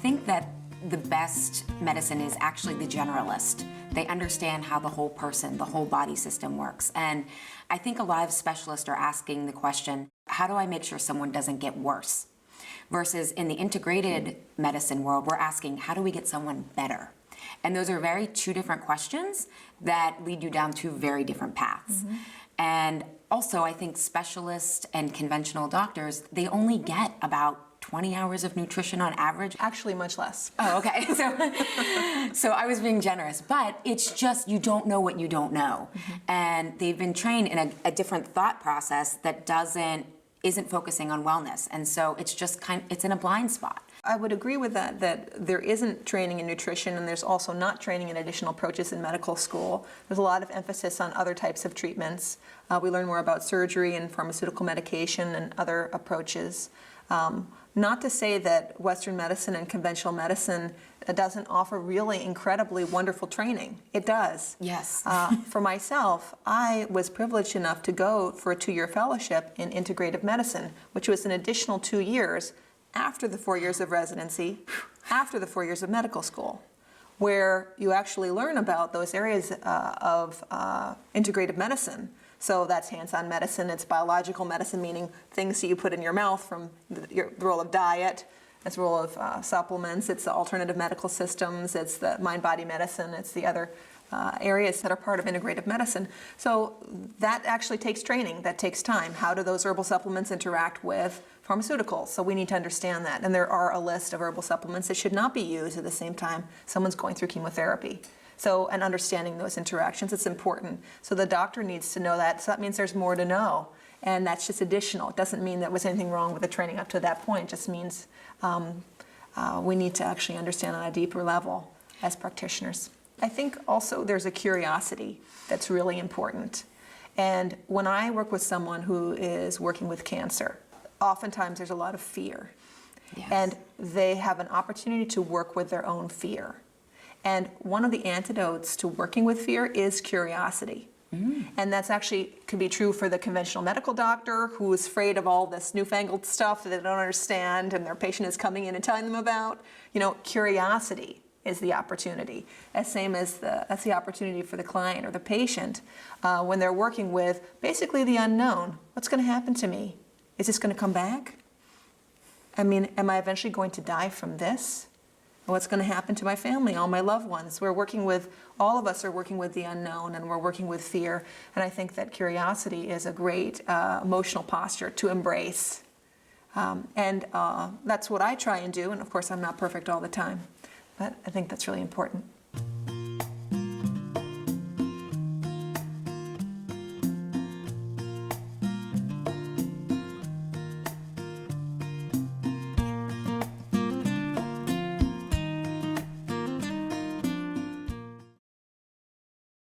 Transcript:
think that the best medicine is actually the generalist. They understand how the whole person, the whole body system works. And I think a lot of specialists are asking the question, how do I make sure someone doesn't get worse? Versus in the integrated medicine world, we're asking, how do we get someone better? And those are two different questions that lead you down two very different paths. Mm-hmm. And also, I think specialists and conventional doctors, they only get about 20 hours of nutrition on average. Actually, much less. Oh, okay. So I was being generous, but it's just you don't know what you don't know. Mm-hmm. And they've been trained in a different thought process that isn't focusing on wellness. And so it's just it's in a blind spot. I would agree with that there isn't training in nutrition, and there's also not training in additional approaches in medical school. There's a lot of emphasis on other types of treatments. We learn more about surgery and pharmaceutical medication and other approaches. Not to say that Western medicine and conventional medicine doesn't offer really incredibly wonderful training. It does. Yes. For myself, I was privileged enough to go for a 2-year fellowship in integrative medicine, which was an additional 2 years after the 4 years of residency, after the 4 years of medical school, where you actually learn about those areas of integrative medicine. So that's hands-on medicine, it's biological medicine, meaning things that you put in your mouth from the role of diet, it's the role of supplements, it's the alternative medical systems, it's the mind-body medicine, it's the other areas that are part of integrative medicine. So that actually takes training, that takes time. How do those herbal supplements interact with pharmaceuticals? So we need to understand that. And there are a list of herbal supplements that should not be used at the same time someone's going through chemotherapy. So, and understanding those interactions, it's important. So the doctor needs to know that. So that means there's more to know. And that's just additional. It doesn't mean there was anything wrong with the training up to that point. It just means we need to actually understand on a deeper level as practitioners. I think also there's a curiosity that's really important. And when I work with someone who is working with cancer, oftentimes there's a lot of fear. Yes. And they have an opportunity to work with their own fear. And one of the antidotes to working with fear is curiosity. Mm. And that's actually can be true for the conventional medical doctor who is afraid of all this newfangled stuff that they don't understand and their patient is coming in and telling them about. You know, curiosity is the opportunity. That's the opportunity for the client or the patient when they're working with basically the unknown. What's going to happen to me? Is this going to come back? I mean, am I eventually going to die from this? What's going to happen to my family, all my loved ones? All of us are working with the unknown, and we're working with fear. And I think that curiosity is a great emotional posture to embrace. That's what I try and do. And of course, I'm not perfect all the time, but I think that's really important.